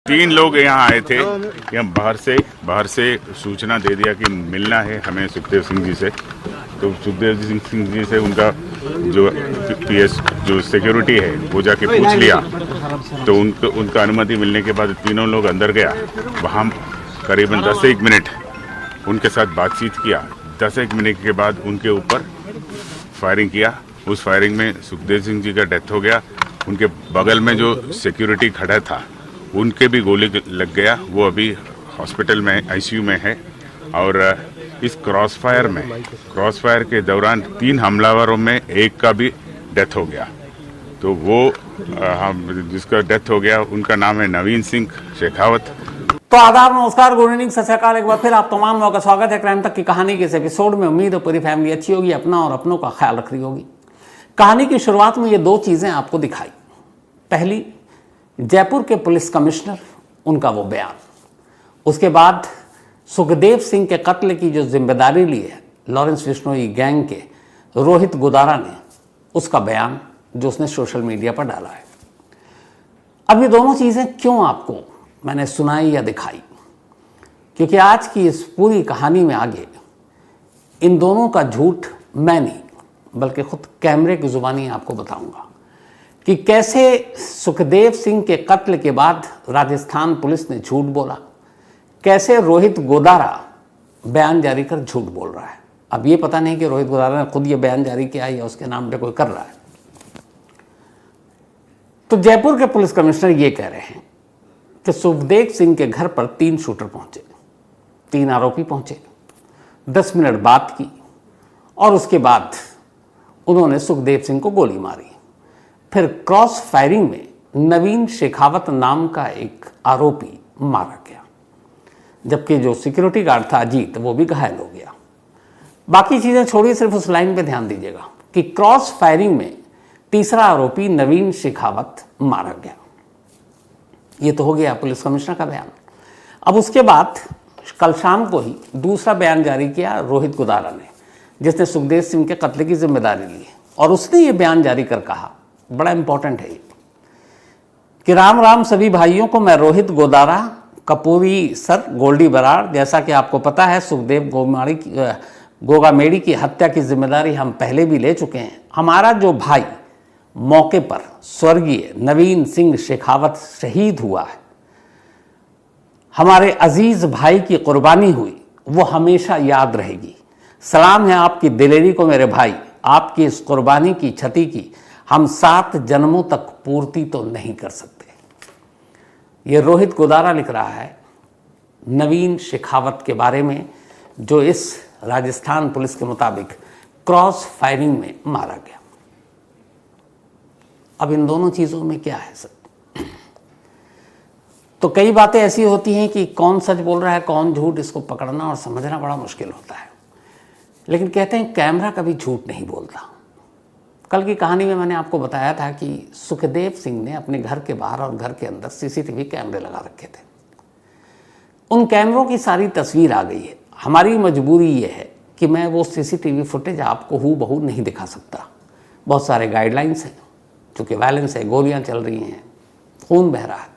तीन लोग यहाँ आए थे। यहाँ बाहर से सूचना दे दिया कि मिलना है हमें सुखदेव सिंह जी से। तो सुखदेव सिंह जी से उनका जो पीएस जो सिक्योरिटी है वो जाके पूछ लिया। तो उनका अनुमति मिलने के बाद तीनों लोग अंदर गया। वहाँ करीबन 10-1 मिनट उनके साथ बातचीत किया। 10-1 मिनट के बाद उनके ऊपर फायरिंग किया। उस फायरिंग में सुखदेव सिंह जी का डेथ हो गया। उनके बगल में जो सिक्योरिटी खड़ा था उनके भी गोली लग गया। वो अभी हॉस्पिटल में आईसीयू में है। और इस क्रॉसफायर के दौरान 3 हमलावरों में एक का भी डेथ हो गया। तो वो जिसका डेथ हो गया उनका नाम है नवीन सिंह शेखावत। तो आदाब, नमस्कार, गुड इवनिंग, सत श्री अकाल। एक बार फिर आप तमाम लोगों का स्वागत है क्राइम तक की कहानी के इस एपिसोड में। उम्मीद है पूरी फैमिली अच्छी होगी, अपना और अपनों का ख्याल रख रही होगी। कहानी की शुरुआत में ये 2 चीजें आपको दिखाई। पहली, जयपुर के पुलिस कमिश्नर, उनका वो बयान। उसके बाद सुखदेव सिंह के कत्ल की जो जिम्मेदारी ली है लॉरेंस बिश्नोई गैंग के रोहित गोदारा ने, उसका बयान जो उसने सोशल मीडिया पर डाला है। अब ये दोनों चीजें क्यों आपको मैंने सुनाई या दिखाई? क्योंकि आज की इस पूरी कहानी में आगे इन दोनों का झूठ मैं नहीं बल्कि खुद कैमरे की जुबानी आपको बताऊंगा कि कैसे सुखदेव सिंह के कत्ल के बाद राजस्थान पुलिस ने झूठ बोला, कैसे रोहित गोदारा बयान जारी कर झूठ बोल रहा है। अब ये पता नहीं कि रोहित गोदारा ने खुद ये बयान जारी किया या उसके नाम पे कोई कर रहा है। तो जयपुर के पुलिस कमिश्नर ये कह रहे हैं कि सुखदेव सिंह के घर पर 3 शूटर पहुंचे, 3 आरोपी पहुंचे, 10 मिनट बात की और उसके बाद उन्होंने सुखदेव सिंह को गोली मारी। फिर क्रॉस फायरिंग में नवीन शेखावत नाम का एक आरोपी मारा गया, जबकि जो सिक्योरिटी गार्ड था अजीत, वो भी घायल हो गया। बाकी चीजें छोड़िए, सिर्फ उस लाइन पे ध्यान दीजिएगा कि क्रॉस फायरिंग में तीसरा आरोपी नवीन शेखावत मारा गया। ये तो हो गया पुलिस कमिश्नर का बयान। अब उसके बाद कल शाम को ही दूसरा बयान जारी किया रोहित गोदारा ने, जिसने सुखदेव सिंह के कत्ल की जिम्मेदारी ली। और उसने ये बयान जारी कर कहा, बड़ा इंपॉर्टेंट है ये, कि राम राम सभी भाइयों को, मैं रोहित गोदारा, कपूरी सर, गोल्डी बराड़। जैसा कि आपको पता है सुखदेव गोगामेड़ी की हत्या की जिम्मेदारी हम पहले भी ले चुके हैं। हमारा जो भाई मौके पर स्वर्गीय नवीन सिंह शेखावत शहीद हुआ है, हमारे अजीज भाई की कुर्बानी हुई, वो हमेशा याद रहेगी। सलाम है आपकी दिलेरी को मेरे भाई, आपकी इस कुर्बानी की क्षति की हम 7 जन्मों तक पूर्ति तो नहीं कर सकते। ये रोहित गोदारा लिख रहा है नवीन शेखावत के बारे में, जो इस राजस्थान पुलिस के मुताबिक क्रॉस फायरिंग में मारा गया। अब इन दोनों चीजों में क्या है सर? तो कई बातें ऐसी होती हैं कि कौन सच बोल रहा है कौन झूठ, इसको पकड़ना और समझना बड़ा मुश्किल होता है। लेकिन कहते हैं कैमरा कभी झूठ नहीं बोलता। कल की कहानी में मैंने आपको बताया था कि सुखदेव सिंह ने अपने घर के बाहर और घर के अंदर सीसीटीवी कैमरे लगा रखे थे। उन कैमरों की सारी तस्वीर आ गई है। हमारी मजबूरी ये है कि मैं वो सीसीटीवी फुटेज आपको हूबहू नहीं दिखा सकता। बहुत सारे गाइडलाइंस हैं, चूँकि वायलेंस है, गोलियां चल रही हैं, खून बह रहा है।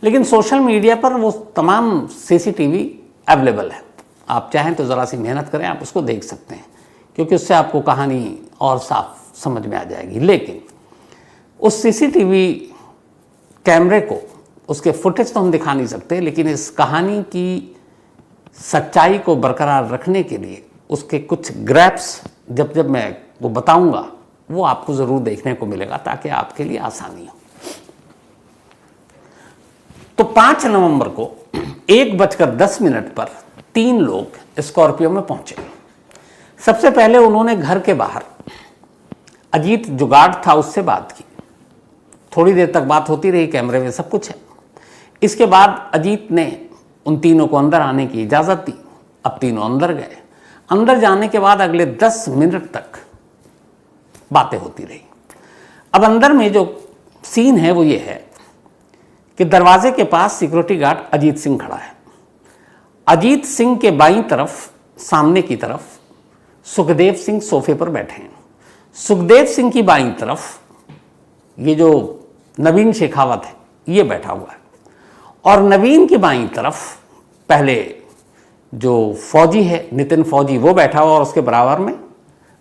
लेकिन सोशल मीडिया पर वो तमाम सीसीटीवी अवेलेबल है। आप चाहें तो ज़रा सी मेहनत करें, आप उसको देख सकते हैं, क्योंकि उससे आपको कहानी और साफ समझ में आ जाएगी। लेकिन उस सीसीटीवी कैमरे को, उसके फुटेज तो हम दिखा नहीं सकते, लेकिन इस कहानी की सच्चाई को बरकरार रखने के लिए उसके कुछ ग्रैप्स जब मैं वो बताऊंगा वो आपको ज़रूर देखने को मिलेगा, ताकि आपके लिए आसानी हो। तो 5 नवंबर को 1:10 पर 3 लोग स्कॉर्पियो में पहुंचे। सबसे पहले उन्होंने घर के बाहर अजीत जो गार्ड था उससे बात की। थोड़ी देर तक बात होती रही, कैमरे में सब कुछ है। इसके बाद अजीत ने उन तीनों को अंदर आने की इजाज़त दी। अब तीनों अंदर गए। अंदर जाने के बाद अगले 10 मिनट तक बातें होती रही। अब अंदर में जो सीन है वो ये है कि दरवाजे के पास सिक्योरिटी गार्ड अजीत सिंह खड़ा है। अजीत सिंह के बाईं तरफ, सामने की तरफ सुखदेव सिंह सोफे पर बैठे हैं। सुखदेव सिंह की बाईं तरफ ये जो नवीन शेखावत है ये बैठा हुआ है और नवीन की बाईं तरफ पहले जो फौजी है नितिन फौजी वो बैठा हुआ और उसके बराबर में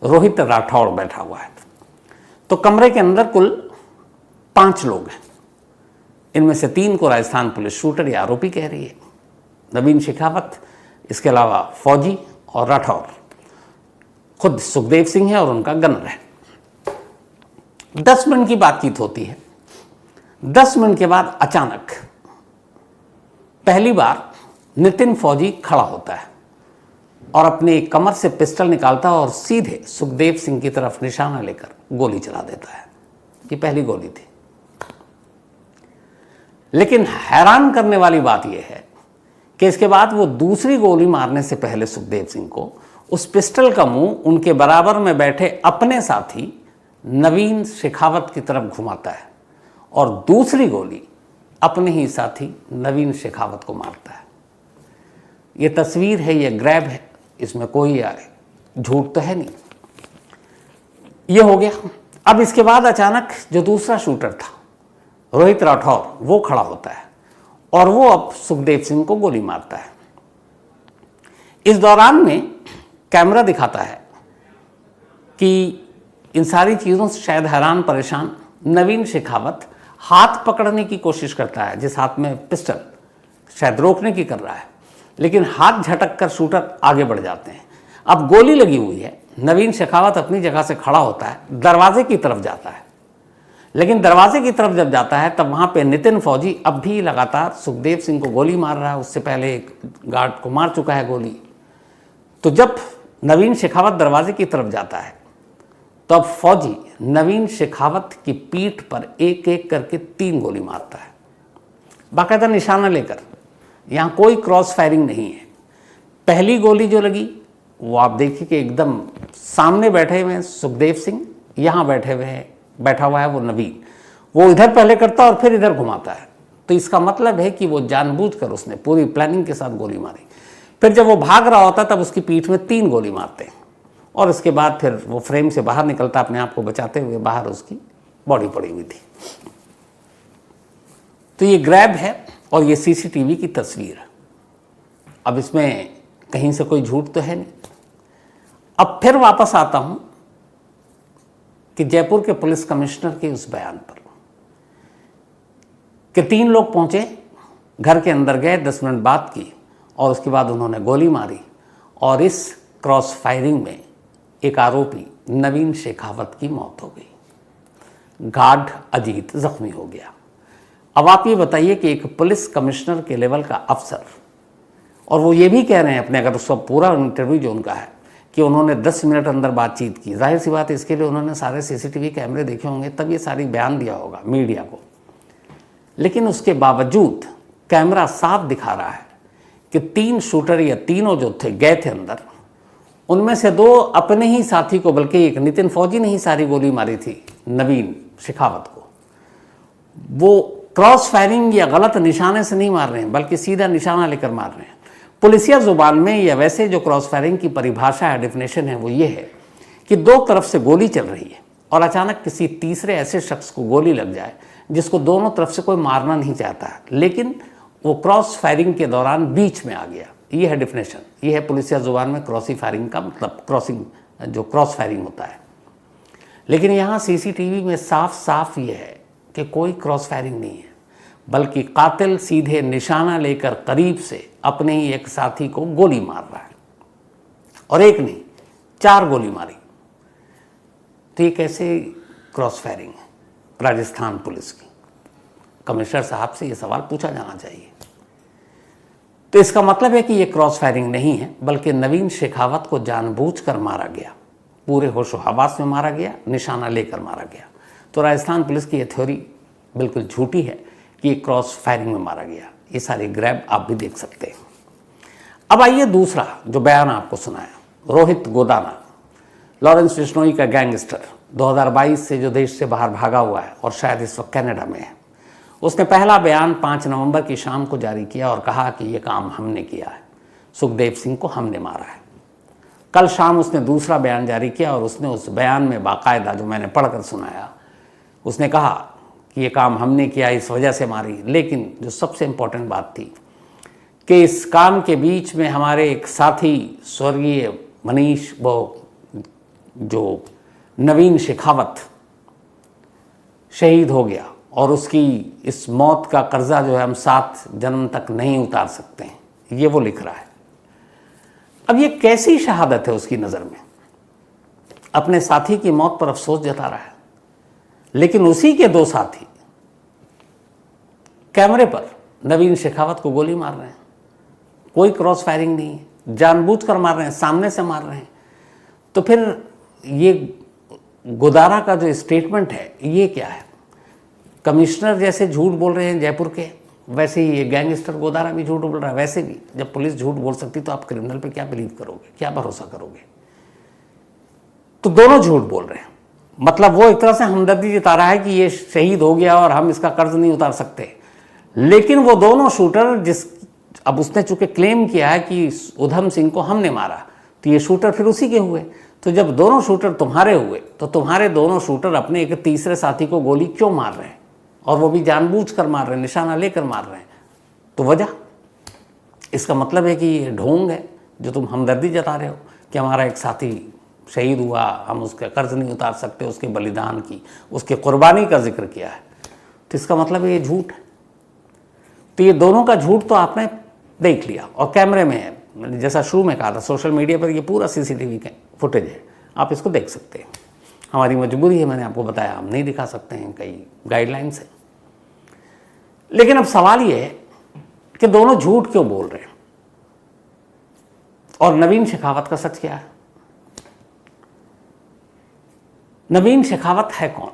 रोहित राठौड़ बैठा हुआ है। तो कमरे के अंदर कुल 5 लोग हैं। इनमें से 3 को राजस्थान पुलिस शूटर या आरोपी कह रही है, नवीन शेखावत, इसके अलावा फौजी और राठौर, खुद सुखदेव सिंह है और उनका गनर है। 10 मिनट की बातचीत होती है। 10 मिनट के बाद अचानक पहली बार नितिन फौजी खड़ा होता है और अपनी कमर से पिस्टल निकालता है और सीधे सुखदेव सिंह की तरफ निशाना लेकर गोली चला देता है। ये पहली गोली थी। लेकिन हैरान करने वाली बात यह है कि इसके बाद वो दूसरी गोली मारने से पहले सुखदेव सिंह को उस पिस्टल का मुंह उनके बराबर में बैठे अपने साथी नवीन शेखावत की तरफ घुमाता है और दूसरी गोली अपने ही साथी नवीन शेखावत को मारता है। ये तस्वीर है, ये ग्रैब है, इसमें कोई झूठ तो है नहीं। ये हो गया। अब इसके बाद अचानक जो दूसरा शूटर था रोहित राठौर वो खड़ा होता है और वो अब सुखदेव सिंह को गोली मारता है। इस दौरान में कैमरा दिखाता है कि इन सारी चीज़ों से शायद हैरान परेशान नवीन शेखावत हाथ पकड़ने की कोशिश करता है, जिस हाथ में पिस्टल शायद रोकने की कर रहा है, लेकिन हाथ झटक कर शूटर आगे बढ़ जाते हैं। अब गोली लगी हुई है, नवीन शेखावत अपनी जगह से खड़ा होता है, दरवाजे की तरफ जाता है। लेकिन दरवाजे की तरफ जब जाता है तब वहाँ पे नितिन फौजी अब भी लगातार सुखदेव सिंह को गोली मार रहा है। उससे पहले एक गार्ड को मार चुका है गोली। तो जब नवीन शेखावत दरवाजे की तरफ जाता है तब फौजी नवीन शेखावत की पीठ पर एक एक करके 3 गोली मारता है, बाकायदा निशाना लेकर। यहाँ कोई क्रॉस फायरिंग नहीं है। पहली गोली जो लगी वो आप देखिए कि एकदम सामने बैठे हुए हैं सुखदेव सिंह, यहाँ बैठा हुआ है वो नवीन। वो इधर पहले करता और फिर इधर घुमाता है। तो इसका मतलब है कि वो जानबूझकर उसने पूरी प्लानिंग के साथ गोली मारी। फिर जब वो भाग रहा होता तब उसकी पीठ में 3 गोली मारते हैं और उसके बाद फिर वो फ्रेम से बाहर निकलता, अपने आप को बचाते हुए। बाहर उसकी बॉडी पड़ी हुई थी। तो ये ग्रैब है और ये सीसीटीवी की तस्वीर है। अब इसमें कहीं से कोई झूठ तो है नहीं। अब फिर वापस आता हूं कि जयपुर के पुलिस कमिश्नर के उस बयान पर कि 3 लोग पहुंचे, घर के अंदर गए, 10 मिनट बात की और उसके बाद उन्होंने गोली मारी और इस क्रॉस फायरिंग में एक आरोपी नवीन शेखावत की मौत हो गई। गार्ड अजीत जख्मी हो गया। अब आप ये बताइए कि एक पुलिस कमिश्नर के लेवल का अफसर, और वो ये भी कह रहे हैं अपने, अगर उसका पूरा इंटरव्यू जो उनका है कि उन्होंने 10 मिनट अंदर बातचीत की, जाहिर सी बात है इसके लिए उन्होंने सारे सीसीटीवी कैमरे देखे होंगे, तब ये सारी बयान दिया होगा मीडिया को। लेकिन उसके बावजूद कैमरा साफ दिखा रहा है कि 3 शूटर या तीनों जो थे गए थे अंदर, उनमें से 2 अपने ही साथी को, बल्कि एक नितिन फौजी ने ही सारी गोली मारी थी नवीन शेखावत को। वो क्रॉस फायरिंग या गलत निशाने से नहीं मार रहे हैं, बल्कि सीधा निशाना लेकर मार रहे हैं। पुलिसिया जुबान में या वैसे जो क्रॉस फायरिंग की परिभाषा है, डेफिनेशन है, वो ये है कि 2 तरफ से गोली चल रही है और अचानक किसी तीसरे ऐसे शख्स को गोली लग जाए जिसको दोनों तरफ से कोई मारना नहीं चाहता है, लेकिन वो क्रॉस फायरिंग के दौरान बीच में आ गया। ये है डेफिनेशन, ये है पुलिसिया जुबान में क्रॉसी फायरिंग का मतलब, जो क्रॉस फायरिंग होता है। लेकिन यहाँ सीसीटीवी में साफ साफ ये है कि कोई क्रॉस फायरिंग नहीं है, बल्कि कातिल सीधे निशाना लेकर करीब से अपने ही एक साथी को गोली मार रहा है, और एक नहीं 4 गोली मारी। तो ये कैसे क्रॉस फायरिंग है? राजस्थान पुलिस की कमिश्नर साहब से ये सवाल पूछा जाना चाहिए। तो इसका मतलब है कि ये क्रॉस फायरिंग नहीं है, बल्कि नवीन शेखावत को जानबूझकर मारा गया, पूरे होशो हवास में मारा गया, निशाना लेकर मारा गया। तो राजस्थान पुलिस की ये थ्योरी बिल्कुल झूठी है कि क्रॉस फायरिंग में मारा गया। ये सारे ग्रैब आप भी देख सकते हैं। अब आइए दूसरा जो बयान आपको सुनाया, रोहित गोदाना, लॉरेंस बिश्नोई का गैंगस्टर, 2022 से जो देश से बाहर भागा हुआ है और शायद इस वक्त कनाडा में है। उसने पहला बयान 5 नवंबर की शाम को जारी किया और कहा कि ये काम हमने किया है, सुखदेव सिंह को हमने मारा है। कल शाम उसने दूसरा बयान जारी किया और उसने उस बयान में बाकायदा, जो मैंने पढ़कर सुनाया, उसने कहा कि ये काम हमने किया, इस वजह से मारी। लेकिन जो सबसे इम्पोर्टेंट बात थी कि इस काम के बीच में हमारे एक साथी स्वर्गीय मनीष, वो जो नवीन शेखावत शहीद हो गया, और उसकी इस मौत का कर्जा जो है हम 7 जन्म तक नहीं उतार सकते हैं, ये वो लिख रहा है। अब ये कैसी शहादत है उसकी नज़र में? अपने साथी की मौत पर अफसोस जता रहा है, लेकिन उसी के 2 साथी कैमरे पर नवीन शेखावत को गोली मार रहे हैं। कोई क्रॉस फायरिंग नहीं है, जानबूझकर मार रहे हैं, सामने से मार रहे हैं। तो फिर ये गोदारा का जो स्टेटमेंट है ये क्या है? कमिश्नर जैसे झूठ बोल रहे हैं जयपुर के, वैसे ही ये गैंगस्टर गोदारा भी झूठ बोल रहा है। वैसे भी जब पुलिस झूठ बोल सकती तो आप क्रिमिनल पे क्या बिलीव करोगे, क्या भरोसा करोगे? तो दोनों झूठ बोल रहे हैं। मतलब वो एक तरह से हमदर्दी जता रहा है कि ये शहीद हो गया और हम इसका कर्ज नहीं उतार सकते, लेकिन वो दोनों शूटर अब उसने चूंकि क्लेम किया है कि उधम सिंह को हमने मारा, तो ये शूटर फिर उसी के हुए। तो जब दोनों शूटर तुम्हारे हुए तो तुम्हारे दोनों शूटर अपने एक तीसरे साथी को गोली क्यों मार रहे हैं? और वो भी जानबूझकर मार रहे हैं, निशाना लेकर मार रहे हैं। तो वजह, इसका मतलब है कि ये ढोंग है जो तुम हमदर्दी जता रहे हो कि हमारा एक साथी शहीद हुआ, हम उसका कर्ज नहीं उतार सकते, उसके बलिदान की, उसके कुर्बानी का जिक्र किया है। तो इसका मतलब है ये झूठ है। तो ये दोनों का झूठ तो आपने देख लिया और कैमरे में है। मैंने जैसा शुरू में कहा था, सोशल मीडिया पर ये पूरा CCTV फुटेज है, आप इसको देख सकते हैं। हमारी मजबूरी है, मैंने आपको बताया, हम नहीं दिखा सकते हैं, कई गाइडलाइंस है। लेकिन अब सवाल ये है कि दोनों झूठ क्यों बोल रहे हैं और नवीन शेखावत का सच क्या है? नवीन शेखावत है कौन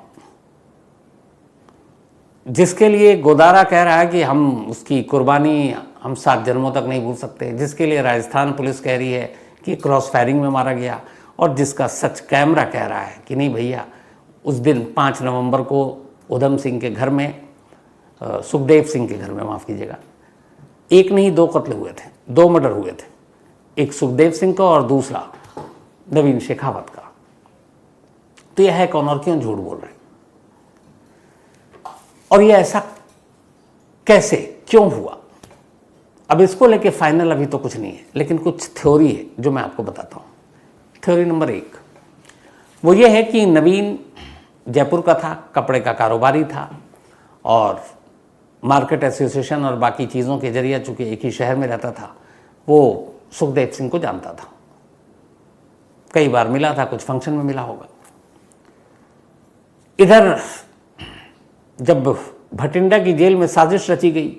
जिसके लिए गोदारा कह रहा है कि हम उसकी कुर्बानी हम 7 जन्मों तक नहीं भूल सकते, जिसके लिए राजस्थान पुलिस कह रही है कि क्रॉस फायरिंग में मारा गया, और जिसका सच कैमरा कह रहा है कि नहीं भैया, उस दिन 5 नवंबर को उधम सिंह के घर में, सुखदेव सिंह के घर में, माफ़ कीजिएगा, एक नहीं 2 कत्ल हुए थे, 2 मर्डर हुए थे, एक सुखदेव सिंह का और दूसरा नवीन शेखावत का। तो यह है कौन और क्यों झूठ बोल रहे हैं, और ये ऐसा कैसे क्यों हुआ? अब इसको लेके फाइनल अभी तो कुछ नहीं है, लेकिन कुछ थ्योरी है जो मैं आपको बताता हूँ। थ्योरी नंबर 1 वो ये है कि नवीन जयपुर का था, कपड़े का कारोबारी था, और मार्केट एसोसिएशन और बाकी चीज़ों के जरिए चूँकि एक ही शहर में रहता था, वो सुखदेव सिंह को जानता था, कई बार मिला था, कुछ फंक्शन में मिला होगा। इधर जब भटिंडा की जेल में साजिश रची गई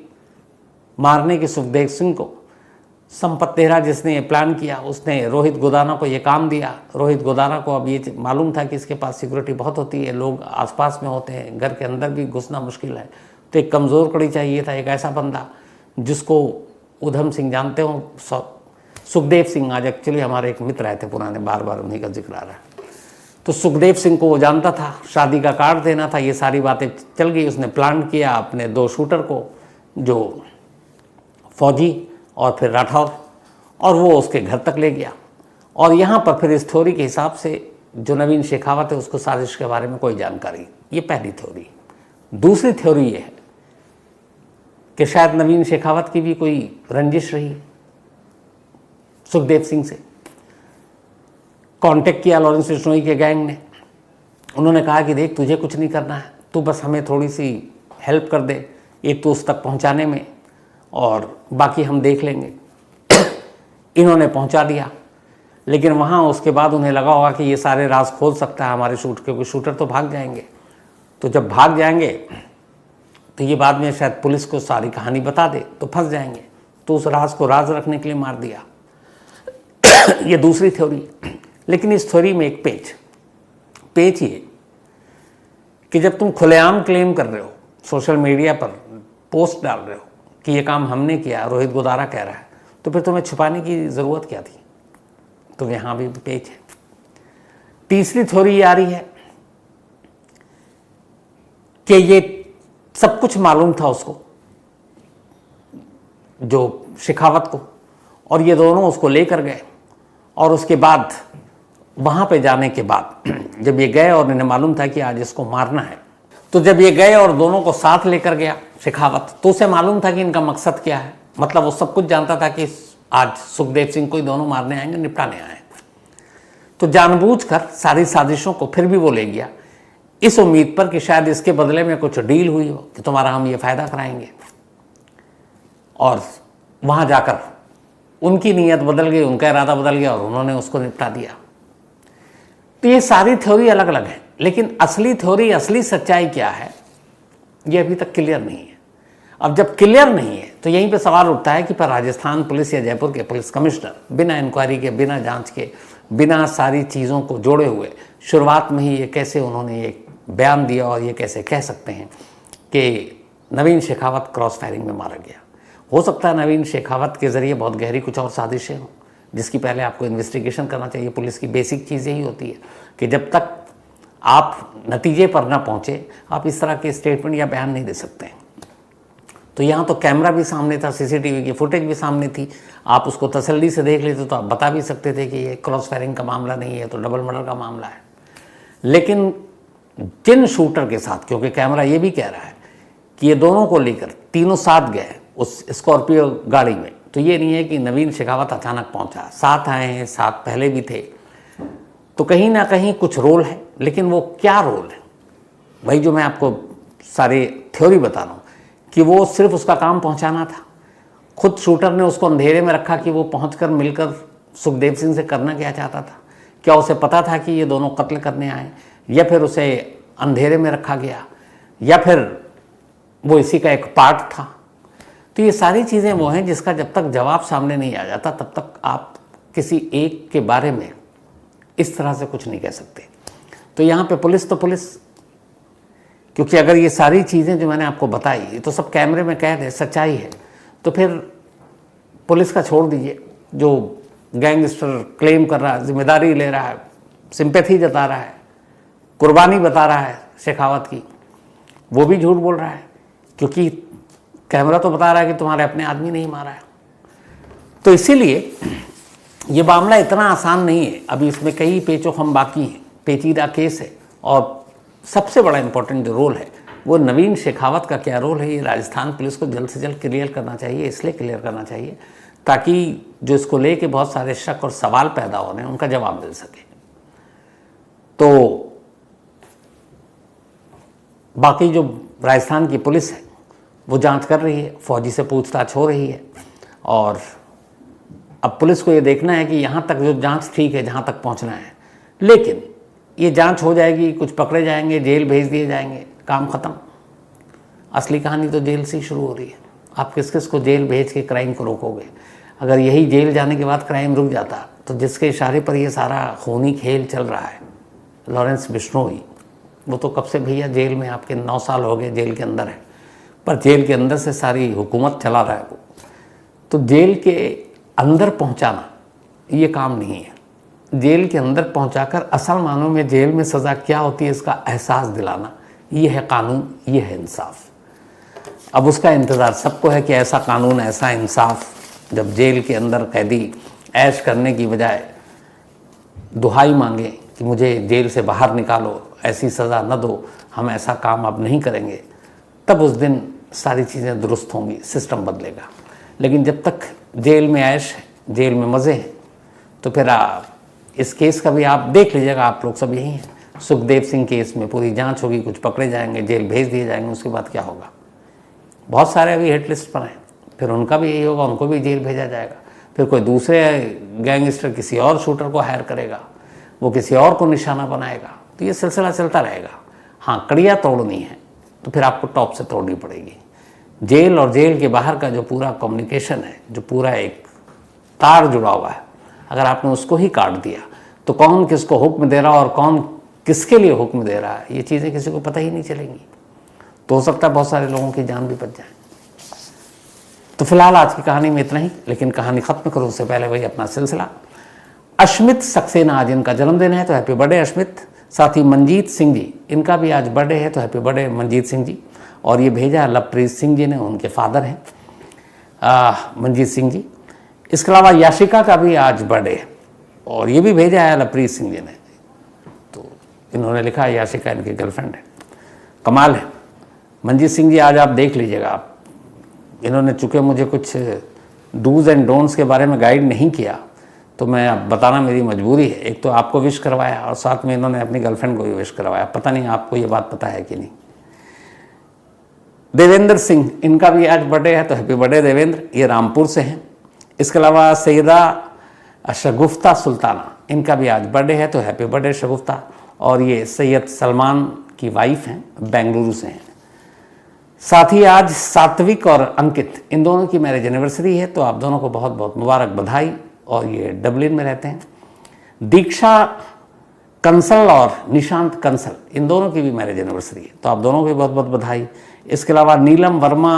मारने की सुखदेव सिंह को, संपत नेहरा जिसने ये प्लान किया, उसने रोहित गोदाना को ये काम दिया। रोहित गोदाना को अब ये मालूम था कि इसके पास सिक्योरिटी बहुत होती है, लोग आसपास में होते हैं, घर के अंदर भी घुसना मुश्किल है, तो एक कमज़ोर कड़ी चाहिए था, एक ऐसा बंदा जिसको उधम सिंह जानते हो, सुखदेव सिंह आज एक्चुअली हमारे एक मित्र आए थे पुराने, बार बार उन्हीं का जिक्र आ रहा है। तो सुखदेव सिंह को वो जानता था, शादी का कार्ड देना था, ये सारी बातें चल गई। उसने प्लान किया अपने 2 शूटर को, जो फौजी और फिर राठौर, और वो उसके घर तक ले गया। और यहाँ पर फिर इस थ्योरी के हिसाब से जो नवीन शेखावत है उसको साजिश के बारे में कोई जानकारी, ये पहली थ्योरी। दूसरी थ्योरी ये है कि शायद नवीन शेखावत की भी कोई रंजिश रही सुखदेव सिंह से। कांटेक्ट किया लॉरेंस बिश्नोई के गैंग ने, उन्होंने कहा कि देख तुझे कुछ नहीं करना है, तू बस हमें थोड़ी सी हेल्प कर दे, एक तो उस तक पहुंचाने में, और बाकी हम देख लेंगे। इन्होंने पहुंचा दिया, लेकिन वहाँ उसके बाद उन्हें लगा होगा कि ये सारे राज खोल सकता है हमारे शूट, क्योंकि शूटर तो भाग जाएंगे। तो जब भाग जाएंगे तो ये बाद में शायद पुलिस को सारी कहानी बता दे तो फंस जाएंगे, तो उस राज को राज रखने के लिए मार दिया। ये दूसरी थ्योरी। लेकिन इस थ्योरी में एक पेच ये कि जब तुम खुलेआम क्लेम कर रहे हो, सोशल मीडिया पर पोस्ट डाल रहे हो कि ये काम हमने किया, रोहित गोदारा कह रहा है, तो फिर तुम्हें छुपाने की ज़रूरत क्या थी? तो यहाँ भी पेच है। तीसरी थ्योरी ये आ रही है कि ये सब कुछ मालूम था उसको, जो शेखावत को, और ये दोनों उसको लेकर गए, और उसके बाद वहाँ पे जाने के बाद जब ये गए और इन्हें मालूम था कि आज इसको मारना है, तो जब ये गए और दोनों को साथ लेकर गया शेखावत, तो उसे मालूम था कि इनका मकसद क्या है। मतलब वो सब कुछ जानता था कि आज सुखदेव सिंह को ही दोनों मारने आएंगे, निपटाने आए। तो जानबूझकर सारी साजिशों को फिर भी वो ले गया, इस उम्मीद पर कि शायद इसके बदले में कुछ डील हुई हो कि तुम्हारा हम ये फायदा कराएंगे। और वहां जाकर उनकी नीयत बदल गई, उनका इरादा बदल गया और उन्होंने उसको निपटा दिया। तो ये सारी थ्योरी अलग अलग है, लेकिन असली थ्योरी, असली सच्चाई क्या है, ये अभी तक क्लियर नहीं है। अब जब क्लियर नहीं है तो यहीं पे सवाल उठता है कि पर राजस्थान पुलिस या जयपुर के पुलिस कमिश्नर बिना इंक्वायरी के, बिना जांच के, बिना सारी चीज़ों को जोड़े हुए शुरुआत में ही ये कैसे उन्होंने ये बयान दिया और ये कैसे कह सकते हैं कि नवीन शेखावत क्रॉस फायरिंग में मारा गया। हो सकता है नवीन शेखावत के ज़रिए बहुत गहरी कुछ और साजिशें हों, जिसकी पहले आपको इन्वेस्टिगेशन करना चाहिए। पुलिस की बेसिक चीज़ यही होती है कि जब तक आप नतीजे पर ना पहुँचे आप इस तरह के स्टेटमेंट या बयान नहीं दे सकते हैं। तो यहाँ तो कैमरा भी सामने था, सीसीटीवी की फुटेज भी सामने थी, आप उसको तसल्ली से देख लेते तो आप बता भी सकते थे कि ये क्रॉस फायरिंग का मामला नहीं है, तो डबल मर्डर का मामला है। लेकिन जिन शूटर के साथ, क्योंकि कैमरा ये भी कह रहा है कि ये दोनों को लेकर तीनों साथ गए उस स्कॉर्पियो गाड़ी में, तो ये नहीं है कि नवीन शेखावत अचानक पहुंचा, साथ आए हैं, साथ पहले भी थे। तो कहीं ना कहीं कुछ रोल है, लेकिन वो क्या रोल है, वही जो मैं आपको सारी थ्योरी बता रहा हूँ कि वो सिर्फ उसका काम पहुंचाना था। खुद शूटर ने उसको अंधेरे में रखा कि वो पहुंचकर मिलकर सुखदेव सिंह से करना क्या चाहता था। क्या उसे पता था कि ये दोनों कत्ल करने आए, या फिर उसे अंधेरे में रखा गया, या फिर वो इसी का एक पार्ट था। तो ये सारी चीज़ें वो हैं जिसका जब तक जवाब सामने नहीं आ जाता तब तक आप किसी एक के बारे में इस तरह से कुछ नहीं कह सकते। तो यहाँ पे पुलिस तो पुलिस, क्योंकि अगर ये सारी चीज़ें जो मैंने आपको बताई ये तो सब कैमरे में कह दे सच्चाई है, तो फिर पुलिस का छोड़ दीजिए, जो गैंगस्टर क्लेम कर रहा है, जिम्मेदारी ले रहा है, सिंपैथी जता रहा है, कुर्बानी बता रहा है शेखावत की, वो भी झूठ बोल रहा है, क्योंकि कैमरा तो बता रहा है कि तुम्हारे अपने आदमी नहीं मारा है। तो इसीलिए ये मामला इतना आसान नहीं है, अभी इसमें कई पेचोखम बाकी हैं, पेचीदा केस है। और सबसे बड़ा इंपॉर्टेंट जो रोल है वो नवीन शेखावत का क्या रोल है, ये राजस्थान पुलिस को जल्द से जल्द क्लियर करना चाहिए। इसलिए क्लियर करना चाहिए ताकि जो इसको लेके बहुत सारे शक और सवाल पैदा हो रहे हैं उनका जवाब मिल सके। तो बाकी जो राजस्थान की पुलिस है वो जांच कर रही है, फौजी से पूछताछ हो रही है, और अब पुलिस को ये देखना है कि यहाँ तक जो जांच ठीक है, जहाँ तक पहुँचना है। लेकिन ये जांच हो जाएगी, कुछ पकड़े जाएंगे, जेल भेज दिए जाएंगे, काम ख़त्म। असली कहानी तो जेल से ही शुरू हो रही है। आप किस किस को जेल भेज के क्राइम को रोकोगे? अगर यही जेल जाने के बाद क्राइम रुक जाता तो जिसके इशारे पर ये सारा खूनी खेल चल रहा है, लॉरेंस बिश्नोई, वो तो कब से भैया जेल में, आपके 9 साल हो गए जेल के अंदर है, पर जेल के अंदर से सारी हुकूमत चला रहा है वो। तो जेल के अंदर पहुंचाना ये काम नहीं है। जेल के अंदर पहुंचाकर असल मानों में जेल में सज़ा क्या होती है इसका एहसास दिलाना, ये है कानून, ये है इंसाफ। अब उसका इंतज़ार सबको है कि ऐसा कानून, ऐसा इंसाफ, जब जेल के अंदर कैदी ऐश करने की बजाय दुहाई मांगे कि मुझे जेल से बाहर निकालो, ऐसी सज़ा न दो, हम ऐसा काम अब नहीं करेंगे, तब उस दिन सारी चीज़ें दुरुस्त होंगी, सिस्टम बदलेगा। लेकिन जब तक जेल में ऐश है, जेल में मज़े हैं, तो फिर इस केस का भी आप देख लीजिएगा, आप लोग सब यही हैं। सुखदेव सिंह केस में पूरी जांच होगी, कुछ पकड़े जाएंगे, जेल भेज दिए जाएंगे, उसके बाद क्या होगा? बहुत सारे अभी हिट लिस्ट पर हैं, फिर उनका भी यही होगा, उनको भी जेल भेजा जाएगा। फिर कोई दूसरे गैंगस्टर किसी और शूटर को हायर करेगा, वो किसी और को निशाना बनाएगा, तो ये सिलसिला चलता रहेगा। हाँ, कड़ियाँ तोड़नी है तो फिर आपको टॉप से तोड़नी पड़ेगी। जेल और जेल के बाहर का जो पूरा कम्युनिकेशन है, जो पूरा एक तार जुड़ा हुआ है, अगर आपने उसको ही काट दिया तो कौन किसको हुक्म दे रहा है और कौन किसके लिए हुक्म दे रहा है, ये चीज़ें किसी को पता ही नहीं चलेंगी। तो हो सकता है बहुत सारे लोगों की जान भी बच जाए। तो फिलहाल आज की कहानी में इतना ही, लेकिन कहानी खत्म करूँ उससे पहले वही अपना सिलसिला। अश्मित सक्सेना आज इनका जन्मदिन है, तो हैप्पी बर्थडे अश्मित। साथ ही मनजीत सिंह जी, इनका भी आज बर्थडे है, तो हैप्पी बर्थडे मनजीत सिंह जी। और ये भेजा लवप्रीत सिंह जी ने, उनके फादर हैं मनजीत सिंह जी। इसके अलावा याशिका का भी आज बर्थडे है, और ये भी भेजा है लवप्रीत सिंह जी ने। तो इन्होंने लिखा याशिका इनकी गर्लफ्रेंड है। कमाल है। मंजीत सिंह जी आज आप देख लीजिएगा, आप इन्होंने चूँकि मुझे कुछ डूज एंड डोंट्स के बारे में गाइड नहीं किया तो मैं अब बताना मेरी मजबूरी है। एक तो आपको विश करवाया और साथ में इन्होंने अपनी गर्लफ्रेंड को भी विश करवाया। पता नहीं आपको ये बात पता है कि नहीं। देवेंद्र सिंह, इनका भी आज बर्थडे है तो हैप्पी बर्थडे देवेंद्र, ये रामपुर से हैं। इसके अलावा सैयदा शगुफ्ता सुल्ताना, इनका भी आज बर्थडे है तो हैप्पी बर्थडे शगुफ्ता। और ये सैयद सलमान की वाइफ हैं, बेंगलुरु से हैं। साथ ही आज सात्विक और अंकित, इन दोनों की मैरिज एनिवर्सरी है तो आप दोनों को बहुत बहुत मुबारक बधाई। और ये डबलिन में रहते हैं। दीक्षा कंसल और निशांत कंसल, इन दोनों की भी मैरिज एनिवर्सरी है तो आप दोनों को भी बहुत बहुत बधाई। इसके अलावा नीलम वर्मा